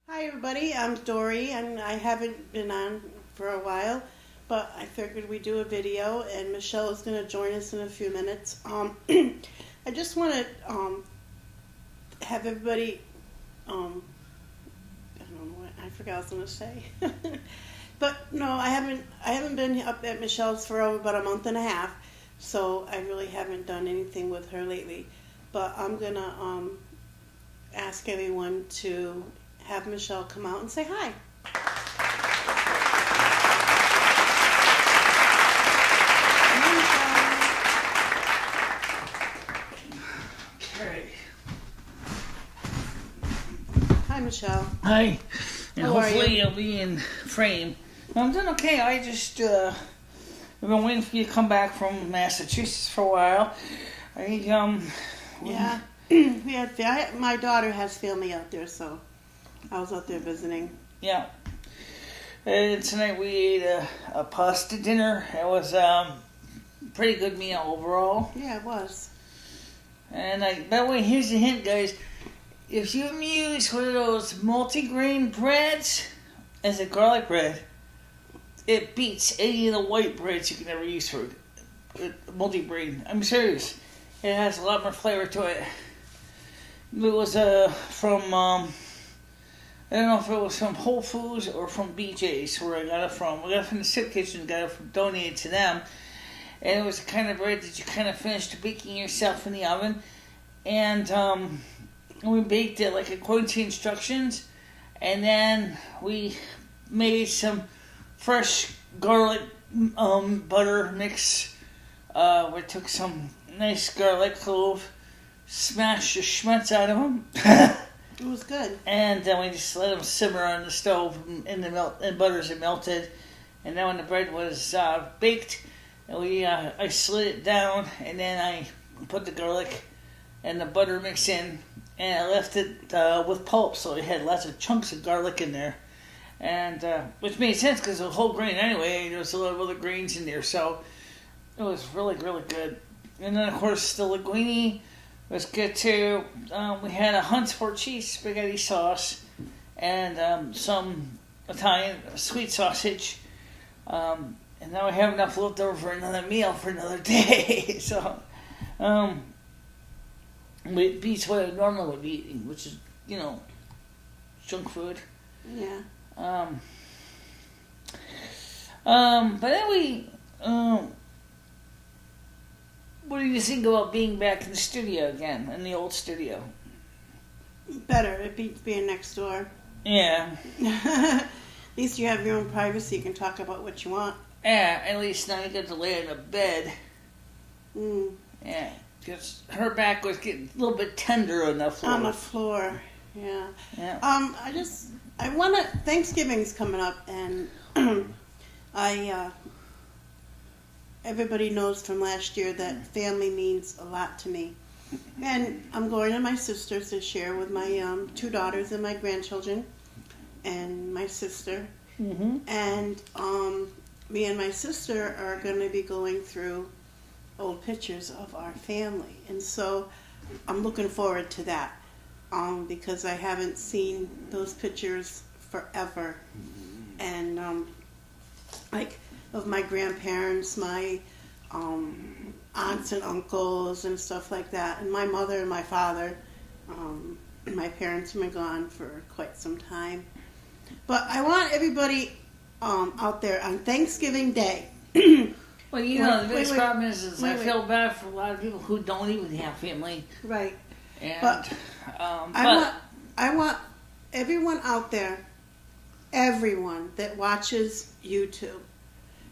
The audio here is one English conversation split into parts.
Hi everybody, I'm Dory and I haven't been on for a while, but I figured we'd do a video and Michelle is going to join us in a few minutes. I just want to have everybody, I don't know what, I forgot what I was going to say. But no, I haven't been up at Michelle's for about a month and a half, so I really haven't done anything with her lately. But I'm going to ask everyone to have Michelle come out and say hi. Okay. Hi, Michelle. Hi. And How are hopefully you? you'll be in frame. I'm doing okay. I just I've been waiting for you to come back from Massachusetts for a while. Yeah. My daughter has family out there, so I was out there visiting. Yeah. And tonight we ate a pasta dinner. It was pretty good meal overall. Yeah, it was. And by the way, here's the hint, guys. If you use one of those multi-grain breads as a garlic bread, it beats any of the white breads you can ever use for multi-grain. I'm serious. It has a lot more flavor to it. It was from, I don't know if it was from Whole Foods or from BJ's where I got it from. I got it from the Soup Kitchen, got it donated to them. And it was the kind of bread that you kind of finished baking yourself in the oven. And we baked it like according to instructions. And then we made some fresh garlic butter mix. We took some nice garlic clove, smashed the schmutz out of them. It was good. And then we just let them simmer on the stove and butters it melted. And then when the bread was baked, I slid it down, and then I put the garlic and the butter mix in, and I left it with pulp, so it had lots of chunks of garlic in there. And which made sense because it was whole grain anyway. There was a lot of other grains in there, so it was really, really good. And then, of course, the linguine was good too. We had a Hunt's for cheese spaghetti sauce and some Italian sweet sausage. And now I have enough left over for another meal for another day. So, it beats what I normally would be eating, which is, junk food. Yeah. But then what do you think about being back in the studio again, in the old studio? Better. It beats being next door. Yeah. At least you have your own privacy. You can talk about what you want. Yeah, at least now you get to lay in a bed. Mm. Yeah, because her back was getting a little bit tender on the floor. On the floor, yeah. Yeah. I want to. Thanksgiving's coming up, and everybody knows from last year that family means a lot to me. And I'm going to my sister's this year with my 2 daughters and my grandchildren, and my sister. Mm-hmm. And me and my sister are going to be going through old pictures of our family. And so I'm looking forward to that because I haven't seen those pictures forever. And like of my grandparents, my aunts and uncles and stuff like that. And my mother and my father. My parents have been gone for quite some time. But I want everybody out there on Thanksgiving Day. Well, the biggest problem is I feel bad for a lot of people who don't even have family. Right. And, but I want everyone out there, everyone that watches YouTube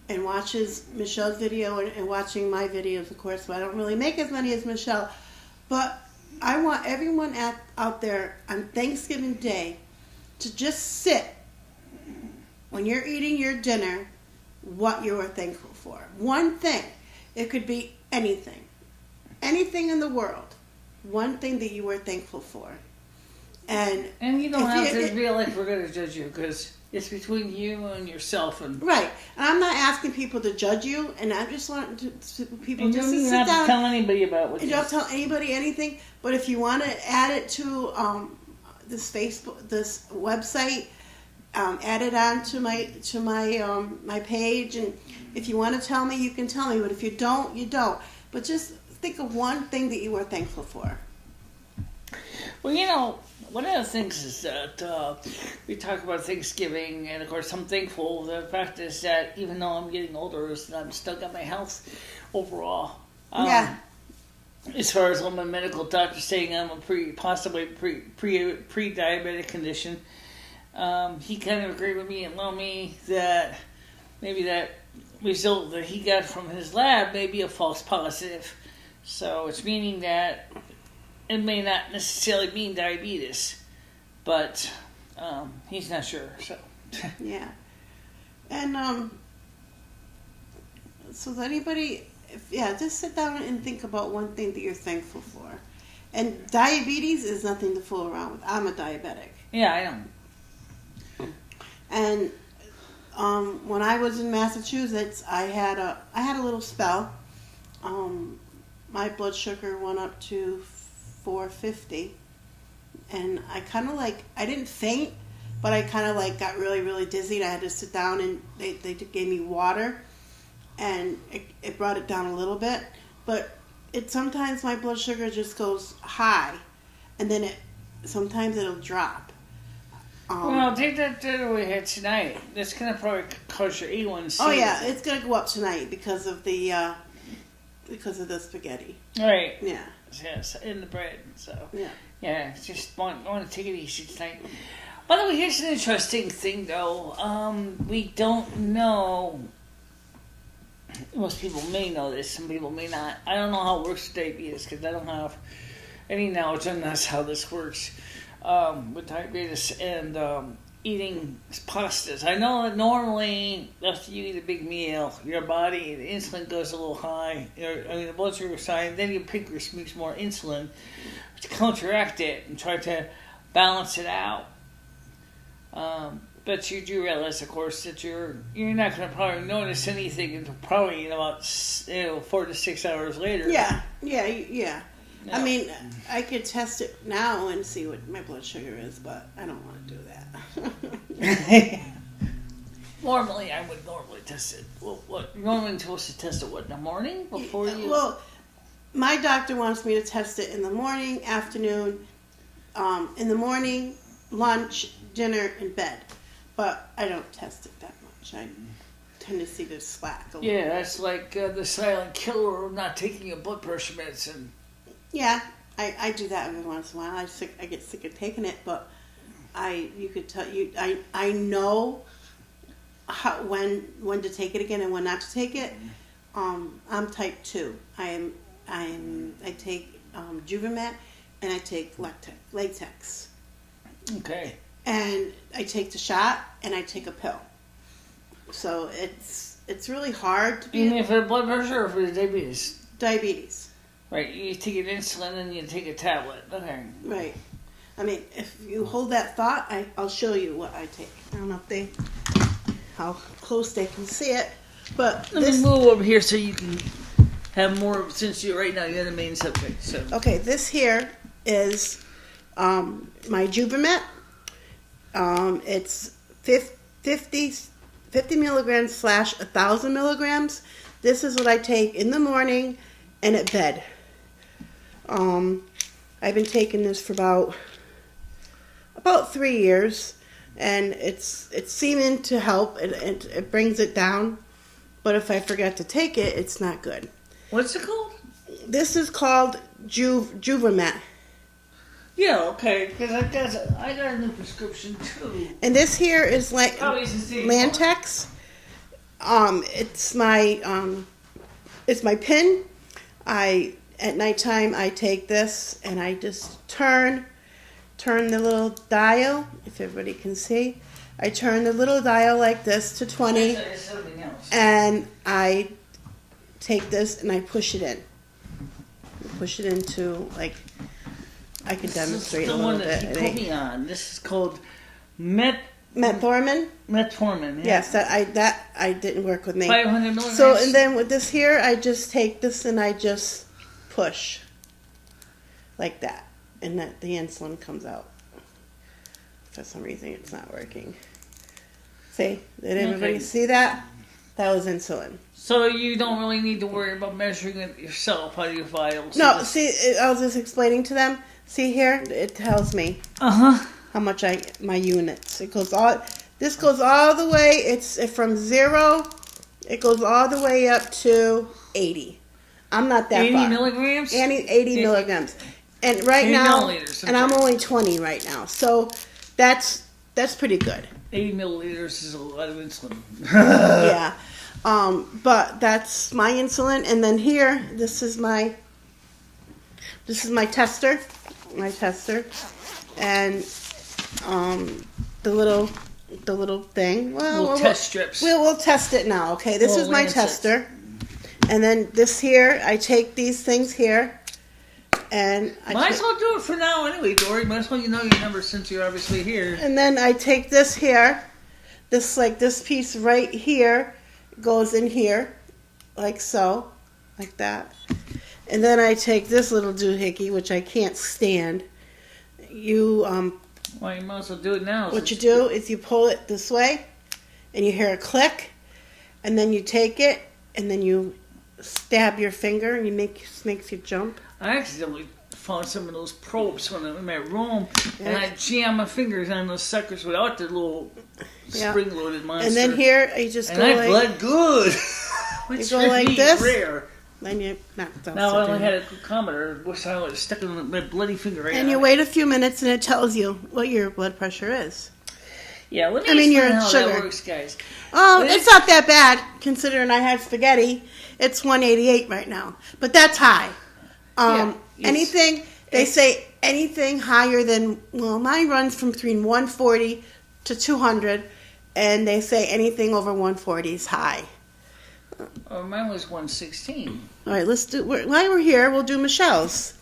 and watches Michelle's video and watching my videos, of course, but I don't really make as many as Michelle. But I want everyone out there on Thanksgiving Day to just sit when you're eating your dinner, what you are thankful for. One thing. It could be anything. Anything in the world. One thing that you were thankful for. And you don't have to feel like we're going to judge you because it's between you and yourself. Right. And I'm not asking people to judge you, and I just want people and just to sit down. You don't have to tell anybody about what you don't tell anybody anything, but if you want to add it to this website added on to my page, and if you want to tell me, you can tell me. But if you don't, you don't. But just think of one thing that you were thankful for. Well, one of the things is that we talk about Thanksgiving, and of course I'm thankful. The fact is that even though I'm getting older, is that I'm still got my health overall. Yeah. As far as all my medical doctors saying I'm a possibly pre-diabetic condition, he kind of agreed with me and told me that maybe that result that he got from his lab may be a false positive. So it's meaning that it may not necessarily mean diabetes, but he's not sure. So yeah, and so does anybody? Just sit down and think about one thing that you're thankful for. And diabetes is nothing to fool around with. I'm a diabetic. Yeah, I know. And when I was in Massachusetts, I had a little spell. My blood sugar went up to 450, and I kind of I didn't faint, but I kind of got really, really dizzy. And I had to sit down, and they gave me water, and it brought it down a little bit. But sometimes my blood sugar just goes high, and then sometimes it'll drop. Well, take that dinner we had tonight. That's gonna probably cause your A1C. Oh yeah, it's gonna go up tonight because of the spaghetti. Right. Yeah. Yes, in the bread. So yeah. Just want to take it easy tonight. By the way, here's an interesting thing though. We don't know. Most people may know this. Some people may not. I don't know how it works with diabetes because I don't have any knowledge on that's how this works. With diabetes and eating pastas. I know that normally after you eat a big meal, your body, the insulin goes a little high, the blood sugar is high, and then your pancreas makes more insulin to counteract it and try to balance it out. But you do realize, of course, that you're not going to probably notice anything until probably about 4 to 6 hours later. Yeah. No. I mean, I could test it now and see what my blood sugar is, but I don't want to do that. Normally, I would test it. What normally supposed to test it? What, in the morning before you? Well, my doctor wants me to test it in the morning, afternoon, in the morning, lunch, dinner, and bed. But I don't test it that much. I tend to see the slack a little bit. That's like the silent killer of not taking your blood pressure medicine. Yeah, I do that every once in a while. I get sick of taking it, but I know when to take it again and when not to take it. I'm type 2. I take Juvamet and I take latex. Okay. And I take the shot and I take a pill. So it's really hard to be. You mean for the blood pressure or for the diabetes? Diabetes. Right, you take an insulin and you take a tablet. Okay. Right. I mean, if you hold that thought, I'll show you what I take. I don't know how close they can see it, but let me move over here so you can have more. Since you're right now, you're the main subject. So okay, this here is my Juvamet. It's 50 milligrams / 1,000 milligrams. This is what I take in the morning and at bed. I've been taking this for about 3 years, and it's seeming to help. It brings it down, but if I forget to take it, it's not good. What's it called? This is called Juvamet. Yeah, okay, because I got a new prescription too. And this here is like Lantex. It's my pin. At nighttime I take this and I just turn the little dial, if everybody can see. I turn the little dial like this to 20, and I take this and I push it in. Push it into, like, I can demonstrate a little bit. This is the one that you put me on. This is called Metformin. Metformin. Yeah. Yes, that didn't work with me. 500 milligrams. So, and then with this here, I just take this and I just push like that, and that the insulin comes out. For some reason, it's not working. See? Did everybody see that? That was insulin. So you don't really need to worry about measuring it yourself out of your vitals. No, see, I was just explaining to them. See here? It tells me how much my units. It goes all. This goes all the way. It's from 0. It goes all the way up to 80. I'm not that 80 far. milligrams? 80 milligrams. And right now, and I'm only 20 right now. So that's pretty good. 80 milliliters is a lot of insulin. Yeah. But that's my insulin. And then here, this is my tester. My tester. And the little thing. Well, little test strips. We'll test it now, okay? This is my tester. And then this here, I take these things here. And might as well do it for now anyway, Dory. Might as well your number since you're obviously here. And then I take this here. This piece right here goes in here. Like so. Like that. And then I take this little doohickey, which I can't stand. Well, you might as well do it now. What you do is you pull it this way, and you hear a click, and then you take it, and then you stab your finger, and makes you jump. I accidentally found some of those probes when I'm in my room, and I jam my fingers on those suckers without the little spring-loaded monster. And then here, you just go I bled good. You go like this. Rare. Then you knock down. Now I only had a glucometer, which I was stuck in my bloody finger right now. And you wait a few minutes, and it tells you what your blood pressure is. Yeah, let me explain how that works, guys. Oh, it's not that bad, considering I had spaghetti. It's 188 right now. But that's high. They say anything higher than, well, mine runs from between 140 to 200, and they say anything over 140 is high. Oh, mine was 116. All right, while we're here, we'll do Michelle's.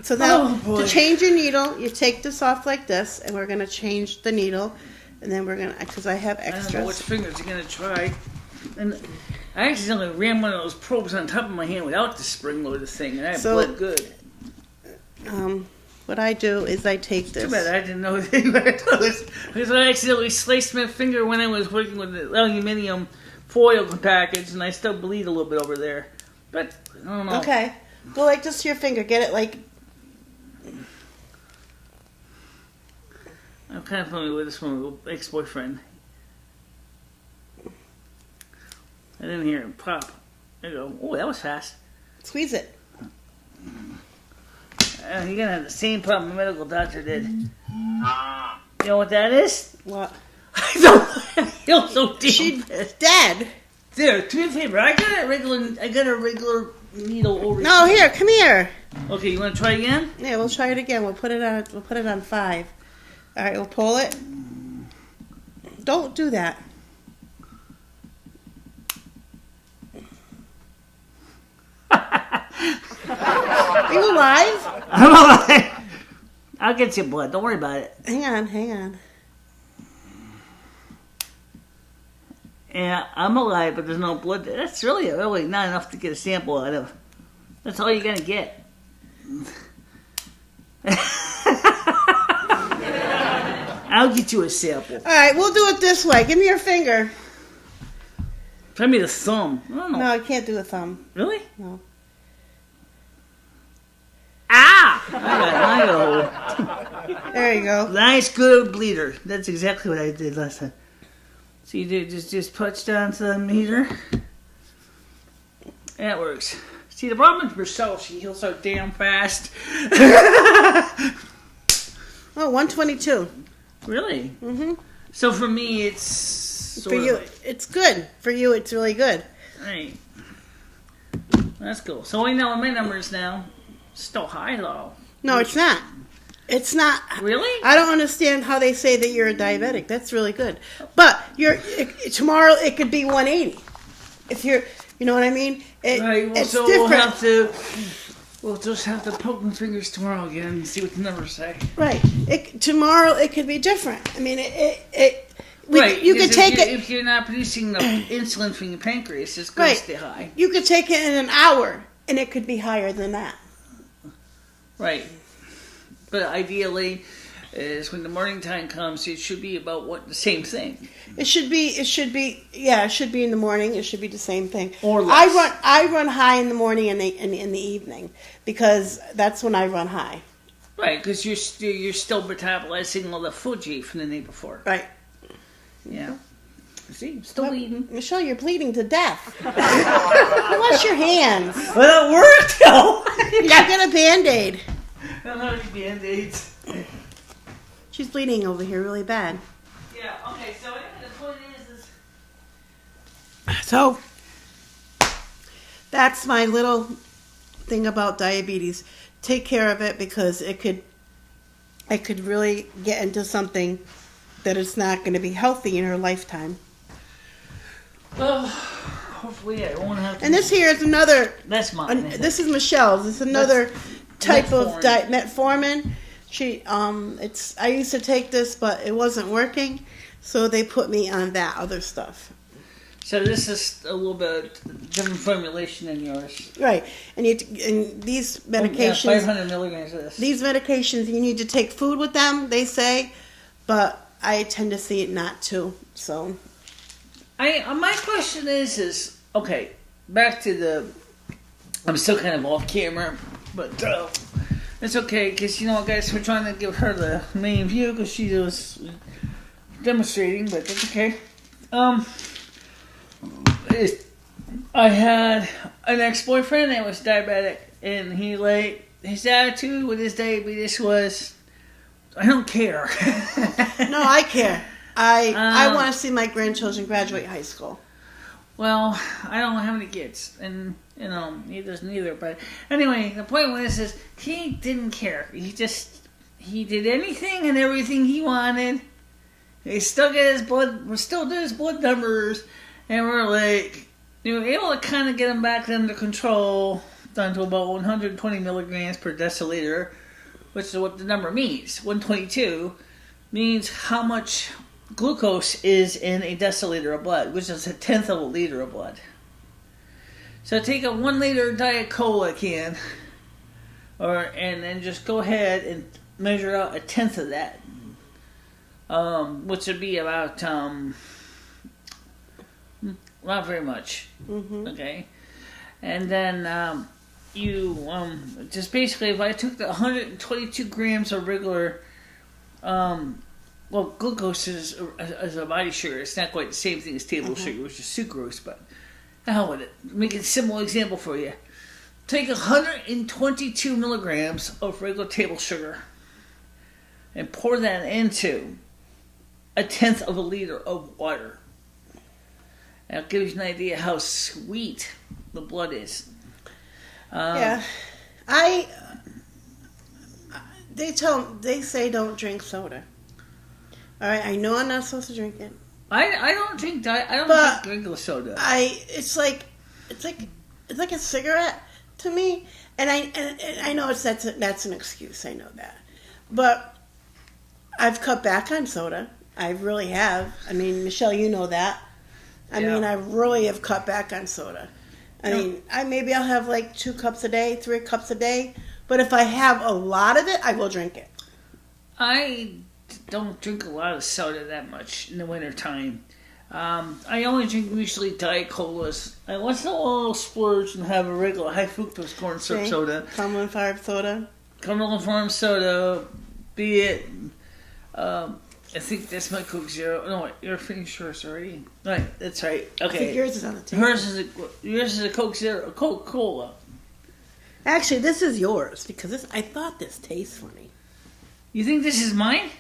So now, to change your needle, you take this off like this, and we're going to change the needle, and then we're going to, because I have extras. I don't know which fingers you're going to try. And I accidentally ran one of those probes on top of my hand without the spring-loaded thing, and I bled good. What I do is I take this. Too bad I didn't know anything about this, because I accidentally sliced my finger when I was working with the aluminum foil package, and I still bleed a little bit over there. But, I don't know. Okay. Go like this to your finger. Get it like... I'm kind of familiar with this one, with ex-boyfriend. I didn't hear him pop. There you go. Oh, that was fast. Squeeze it. You're going to have the same problem the medical doctor did. You know what that is? What? I don't feel so deep. She's dead. There, do me a favor. I got a regular needle over No, here, come here. Okay, you want to try again? Yeah, we'll try it again. We'll put it on 5. All right, we'll pull it. Don't do that. Are you alive? I'm alive. I'll get you blood. Don't worry about it. Hang on. Yeah, I'm alive, but there's no blood. That's really not enough to get a sample out of. That's all you're going to get. I'll get you a sample. All right, we'll do it this way. Give me your finger. Try me the thumb. I don't know. No, I can't do a thumb. Really? No. Ah! I got There you go. Nice, good bleeder. That's exactly what I did last time. So you did just punched onto the meter. That works. See, the problem with Michelle, she heals so damn fast. Oh, 122. Really? Mm-hmm. So for me, it's for you, it's good. For you, it's really good. Right. That's cool. So we know what my number is now. Still high though. No, it's not. It's not. Really? I don't understand how they say that you're a diabetic. That's really good. But tomorrow it could be 180. If you're, you know what I mean? Right. Well, it's so different. We'll just have to poke my fingers tomorrow again and see what the numbers say. Right. Tomorrow it could be different. I mean, right. You could take it if you're not producing the insulin from your pancreas. It's going to stay high. You could take it in an hour, and it could be higher than that. Right. But ideally, is when the morning time comes, it should be about the same thing. It should be in the morning. It should be the same thing. Or less. I run high in the morning and in the evening because that's when I run high. Right, because you're still metabolizing all the food you ate from the night before. Right. Yeah. See, still eating. Michelle, you're bleeding to death. Wash your hands. Well, it worked, though. You should get a Band-Aid. I don't have any Band-Aids. She's bleeding over here really bad. Yeah, okay, so the point is... So, that's my little thing about diabetes. Take care of it because it could really get into something that it's not going to be healthy in her lifetime. Well, hopefully I won't have to... And this here is another... That's mine. This is Michelle's. It's another type of metformin. I used to take this, but it wasn't working, so they put me on that other stuff. So this is a little bit different formulation than yours. Right. And these medications... 500 milligrams of this. These medications, you need to take food with them, they say, but I tend to see it not to, so... My question is okay, back to the... I'm still kind of off camera, but it's okay, because, guys, we're trying to give her the main view, because she was demonstrating, but that's okay. I had an ex-boyfriend that was diabetic, and his attitude with his diabetes was, I don't care. No, I care. I want to see my grandchildren graduate high school. Well, I don't have any kids, and he doesn't either. But anyway, the point was he didn't care. He did anything and everything he wanted. He still did his blood numbers, and we're like, we were able to kind of get him back under control, down to about 120 milligrams per deciliter, which is what the number means. 122 means how much glucose is in a deciliter of blood, which is 1/10 of a liter of blood. So take a 1 liter Diet Cola can, and then just go ahead and measure out 1/10 of that, which would be about not very much. Mm-hmm. Okay, and then you just basically, if I took the 122 grams of regular glucose is a body sugar. It's not quite the same thing as table sugar, which is sucrose, but the hell with it. Make a simple example for you. Take 122 milligrams of regular table sugar and pour that into 1/10 of a liter of water. That'll give you an idea how sweet the blood is. Yeah. They say don't drink soda. All right, I know I'm not supposed to drink it. I don't drink drink regular soda. It's like a cigarette to me, and I know that's an excuse. I know that, but I've cut back on soda. I really have. I mean, Michelle, you know that. I mean, I really have cut back on soda. I mean, maybe I'll have like 2 cups a day, 3 cups a day, but if I have a lot of it, I will drink it. I don't drink a lot of soda that much in the wintertime. I only drink usually Diet Colas. I once in a while splurge and have a regular high fructose corn syrup soda. Cumberland Farm soda. Cumberland Farm soda, be it. I think that's my Coke Zero. No, wait, you're finished yours already. Right, that's right. Okay. I think yours is on the table. Yours is a Coke Zero, a Coca-Cola. Actually, this is yours because I thought this tastes funny. You think this is mine?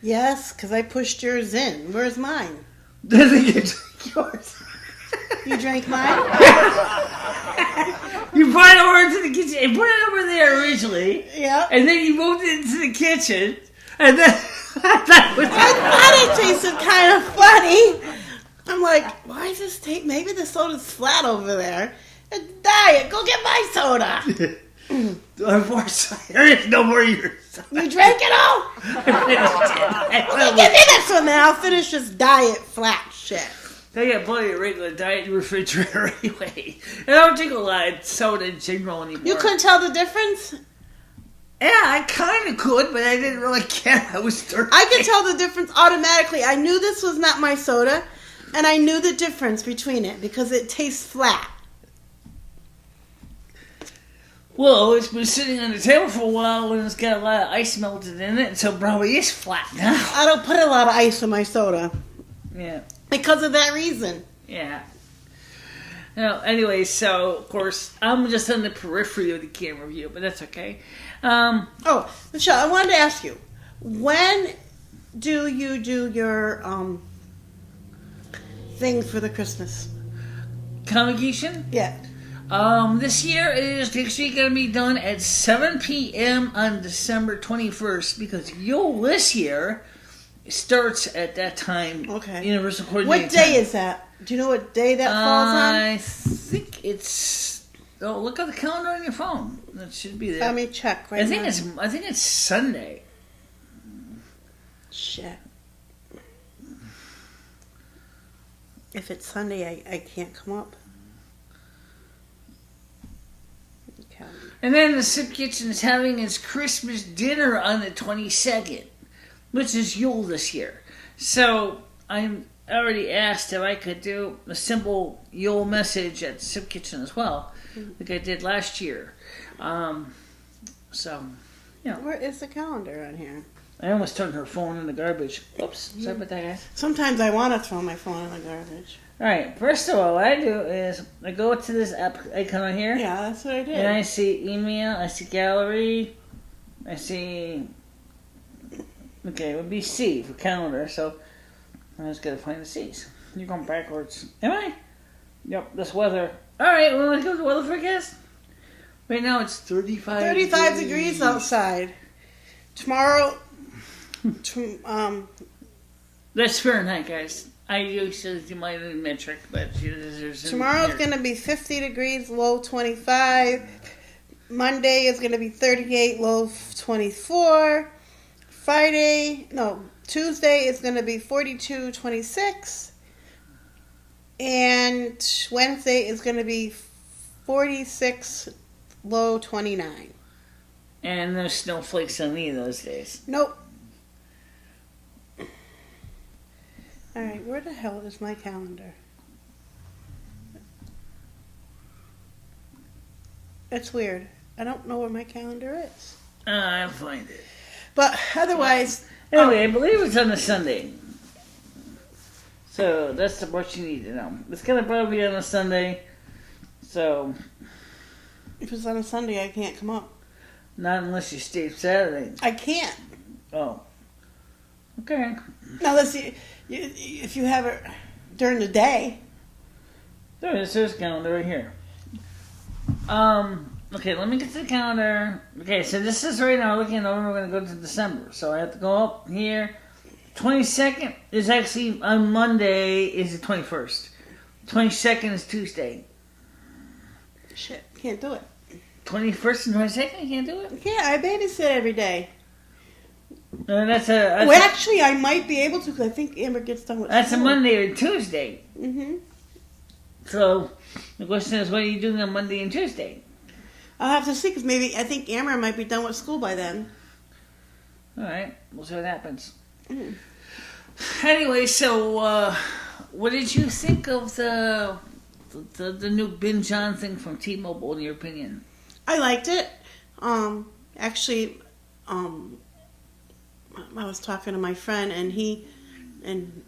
Yes, because I pushed yours in. Where's mine? I think you drank yours. You drank mine? You brought it over into the kitchen. You put it over there originally. Yeah. And then you moved it into the kitchen. And then I thought it tasted kind of funny. I'm like, why does this taste? Maybe the soda's flat over there. It's diet. Go get my soda. Unfortunately, there is no more yours. You drank it all? Give me this one, then I'll finish this diet flat shit. They got plenty of regular diet in the refrigerator anyway. And I don't drink a lot of soda in general anymore. You couldn't tell the difference? Yeah, I kind of could, but I didn't really care. I was thirsty. I could tell the difference automatically. I knew this was not my soda, and I knew the difference between it because it tastes flat. Well, it's been sitting on the table for a while and it's got a lot of ice melted in it, so it probably is flat now. I don't put a lot of ice in my soda. Yeah. Because of that reason. Yeah. No, anyway, so, of course, I'm just on the periphery of the camera view, but that's okay. Michelle, I wanted to ask you, when do you do your thing for the Christmas? Convocation? Yeah. This year is actually going to be done at 7 p.m. on December 21st because Yule this year starts at that time. Okay. Universal Coordinated What day time. is that? Do you know what day that falls on? I think it's... Oh, look at the calendar on your phone. That should be there. Let me check right now. I think it's Sunday. Shit. If it's Sunday, I can't come up. And then the Soup Kitchen is having its Christmas dinner on the 22nd, which is Yule this year. So I already asked if I could do a simple Yule message at the Soup Kitchen as well, like I did last year. So, yeah. Where is the calendar on here? I almost turned her phone in the garbage. Oops, sorry about that, guys. Sometimes I want to throw my phone in the garbage. Alright, first of all, what I do is I go to this app icon right here. Yeah, that's what I did. And I see email, I see gallery, I see... Okay, it would be C for calendar, so I just gotta find the C's. You're going backwards. Am I? Yep, this weather. Alright, well, let's go to the weather forecast. Right now it's 35 degrees outside. Tomorrow... That's Fahrenheit, guys. I usually do my metric, but there's... Tomorrow's going to be 50 degrees, low 25. Monday is going to be 38, low 24. Tuesday is going to be 42, 26. And Wednesday is going to be 46, low 29. And there's snowflakes on any of those days. Nope. Alright, where the hell is my calendar? It's weird. I don't know where my calendar is. I'll find it. But otherwise... Anyway, I believe it's on a Sunday. So that's what you need to know. It's going to probably be on a Sunday. So... If it's on a Sunday, I can't come up. Not unless you stay Saturday. I can't. Oh. Okay. Now let's see. If you have it during the day. There's a calendar right here. Okay, let me get to the calendar. Okay, so this is right now looking over. We're going to go to December. So I have to go up here. 22nd is actually on Monday is the 21st. 22nd is Tuesday. Shit, can't do it. 21st and 22nd, you can't do it? Yeah, I babysit every day. That's actually, I might be able to because I think Amber gets done with That's school. a Monday or Tuesday. Mm-hmm. So, the question is, what are you doing on Monday and Tuesday? I'll have to see because maybe I think Amber might be done with school by then. Alright, we'll see what happens. Mm. Anyway, so, what did you think of the new binge on thing from T-Mobile, in your opinion? I liked it. Actually, I was talking to my friend, and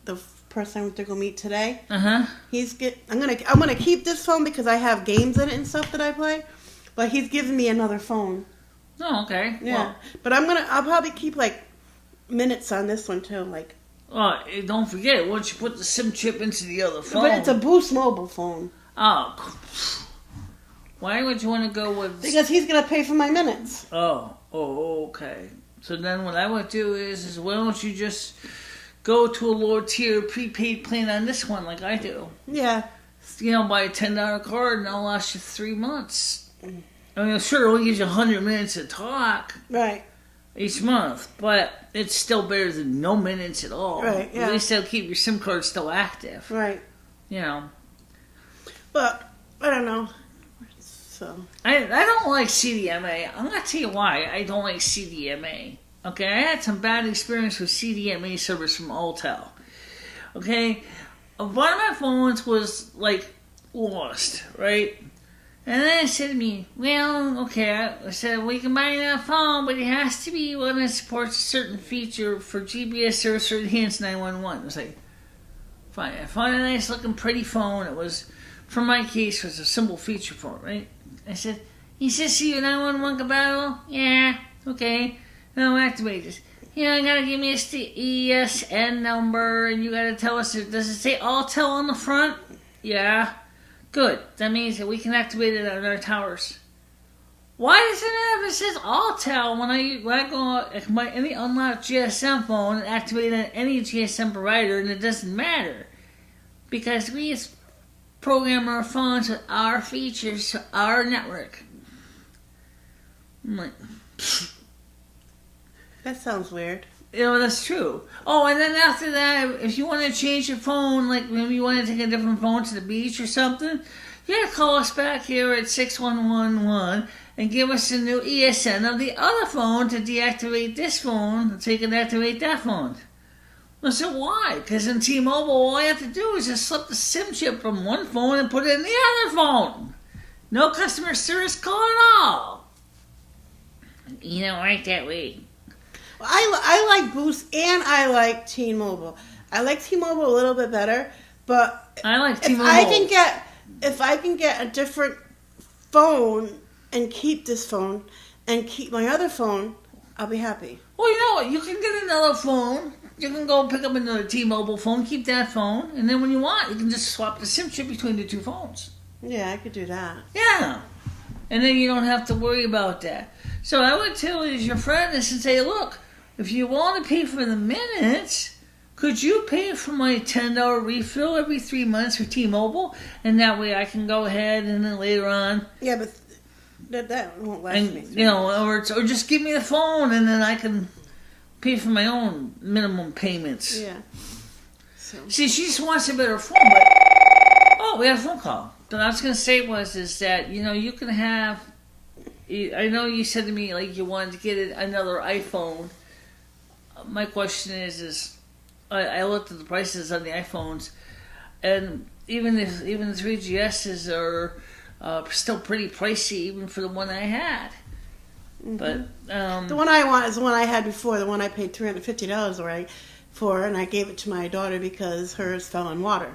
the person I went to go meet today. I'm gonna keep this phone because I have games in it and stuff that I play, but he's giving me another phone. Oh, okay. Yeah, but I'll probably keep like minutes on this one too, like. Oh, don't forget, once you put the SIM chip into the other phone. But it's a Boost Mobile phone. Oh. Why would you want to go with... Because he's going to pay for my minutes. Oh, okay. So then what I would do is why don't you just go to a lower tier prepaid plan on this one like I do. Yeah. Buy a $10 card and that'll last you 3 months. I mean, sure, it only gives you 100 minutes to talk. Right. Each month, but it's still better than no minutes at all. Right, yeah. At least they'll keep your SIM card still active. Right. You know. But, I don't know. So I don't like CDMA. I'm going to tell you why I don't like CDMA. Okay, I had some bad experience with CDMA service from Altel. Okay, one of my phones was like lost, right? And then it said to me, well, okay, I said, we can buy that phone, but it has to be one that supports a certain feature for GPS service or enhanced 911. I was like, fine. I found a nice looking pretty phone. It was, for my case, was a simple feature phone, right? I said, he says, see your 911 compatible? Yeah, okay. Now activate this. Yeah, you gotta give me a ESN number, and you gotta tell us, does it say Altel on the front? Yeah. Good. That means that we can activate it on our towers. Why does it have it says Altel when I go on any unlocked GSM phone and activate on any GSM provider, and it doesn't matter? Because we program our phones with our features to our network. I'm like, that sounds weird. You know, that's true. Oh, and then after that, if you want to change your phone, like maybe you want to take a different phone to the beach or something, you gotta call us back here at 6111 and give us a new ESN of the other phone to deactivate this phone so you can activate that phone. I said, why? Because in T-Mobile, all you have to do is just slip the SIM chip from one phone and put it in the other phone. No customer service call at all. You don't like that way. I like Boost and I like T-Mobile. I like T-Mobile a little bit better, but I like T-Mobile. If I can get a different phone and keep this phone and keep my other phone, I'll be happy. Well, you know what? You can get another phone. You can go pick up another T-Mobile phone, keep that phone, and then when you want, you can just swap the SIM chip between the two phones. Yeah, I could do that. Yeah. And then you don't have to worry about that. So I would tell your friend this and say, look, if you want to pay for the minutes, could you pay for my $10 refill every 3 months for T-Mobile? And that way I can go ahead and then later on... Yeah, but that won't last me. You know, or just give me the phone and then I can pay for my own minimum payments. Yeah. So. See, she just wants a better phone, but... Oh, we had a phone call. What I was going to say is that, you know, you can have... I know you said to me, like, you wanted to get another iPhone. My question is I looked at the prices on the iPhones, and even the 3GSs are still pretty pricey, even for the one I had. Mm-hmm. But the one I want is the one I had before, the one I paid $350 for, and I gave it to my daughter because hers fell in water.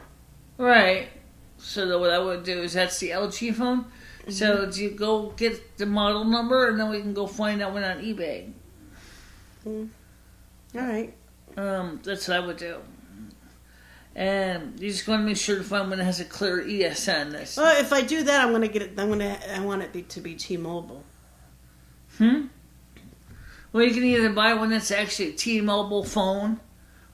Right. So what I would do is that's the LG phone. Mm-hmm. So do you go get the model number, and then we can go find that one on eBay. Mm-hmm. All right. That's what I would do. And you just want to make sure to find one that has a clear ESN. Well, if I do that, I'm going to get it. I want it to be T-Mobile. Well, you can either buy one that's actually a T-Mobile phone,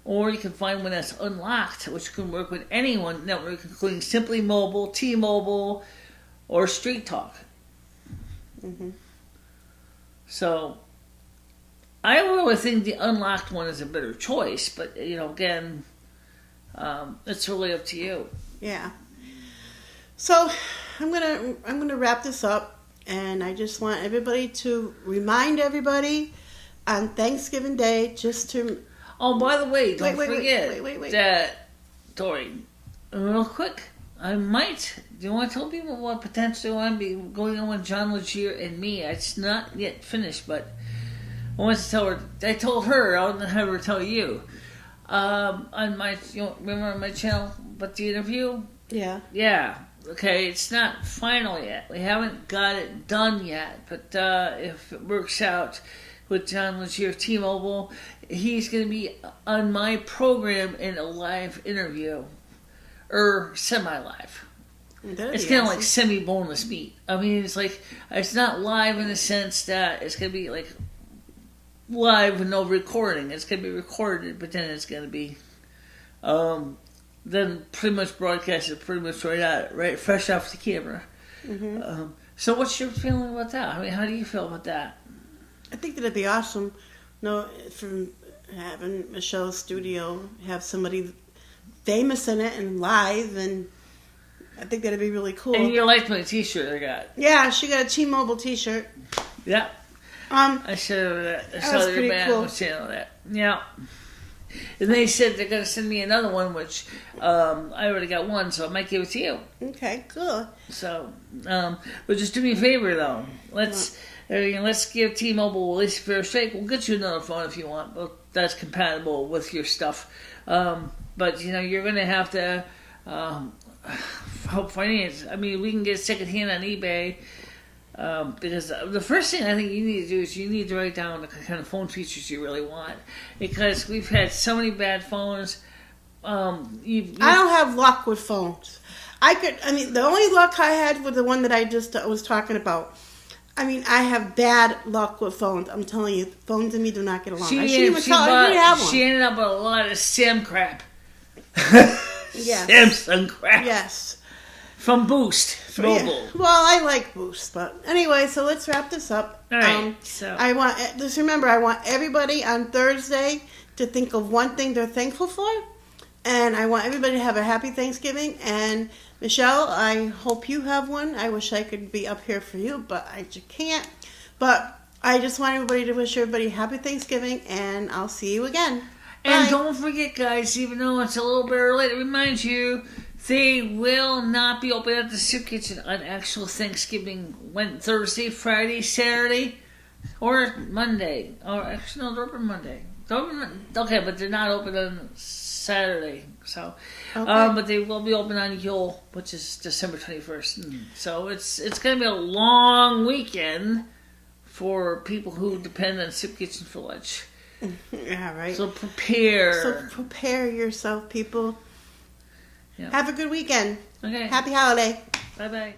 or you can find one that's unlocked, which can work with any one network, including Simply Mobile, T-Mobile, or Street Talk. Mm-hmm. So... I really think the unlocked one is a better choice, but you know, again, it's really up to you. Yeah. So I'm gonna wrap this up, and I just want everybody to remind everybody on Thanksgiving Day just to. Oh, by the way, don't forget wait. that, Dory, real quick. I might. Do you want to tell people what potentially I might be going on with John Legier and me? It's not yet finished, but. I wanted to tell her. I told her. I'll have her tell you. On my, remember on my channel, but the interview. Yeah. Yeah. Okay. It's not final yet. We haven't got it done yet. But if it works out with John Legier of T-Mobile, he's going to be on my program in a live interview, or semi-live. It's kind of like semi-boneless meat. I mean, it's not live in the sense that it's going to be like. Live with no recording. It's going to be recorded, but then it's going to be then pretty much broadcasted pretty much right fresh off the camera. Mm-hmm. So what's your feeling about that? I mean, how do you feel about that? I think that it'd be awesome, from having Michelle's studio, have somebody famous in it and live, and I think that'd be really cool. And you liked my T-shirt I got. Yeah, she got a T-Mobile T-shirt. Yeah. I showed that. I saw your band cool. Channel that. Yeah. And they said they're going to send me another one, which I already got one, so I might give it to you. Okay, cool. So, but just do me a favor, though. Let's give T-Mobile at least a fair shake. We'll get you another phone if you want, but that's compatible with your stuff. But, you're going to have to help finance. I mean, we can get secondhand on eBay. Because the first thing I think you need to do is you need to write down the kind of phone features you really want. Because we've had so many bad phones. I don't have luck with phones. The only luck I had was the one that I just was talking about. I have bad luck with phones. I'm telling you, phones and me do not get along. I shouldn't even tell her I didn't have one. She ended up with a lot of Sam crap. Yes. Samsung crap. Yes. From Boost Mobile. Yeah. Well, I like Boost, but anyway, so let's wrap this up. All right. Just remember, I want everybody on Thursday to think of one thing they're thankful for, and I want everybody to have a happy Thanksgiving. And Michelle, I hope you have one. I wish I could be up here for you, but I just can't. But I just want everybody to wish everybody happy Thanksgiving, and I'll see you again. And Bye. Don't forget, guys, even though it's a little bit early to remind you, they will not be open at the Soup Kitchen on actual Thanksgiving, Thursday, Friday, Saturday, or Monday. Or actually, no, they're open Monday. Okay, but they're not open on Saturday. So, okay. But they will be open on Yule, which is December 21st. So it's going to be a long weekend for people who depend on Soup Kitchen for lunch. Yeah, right. So prepare yourself, people. Yeah. Have a good weekend. Okay. Happy holiday. Bye-bye.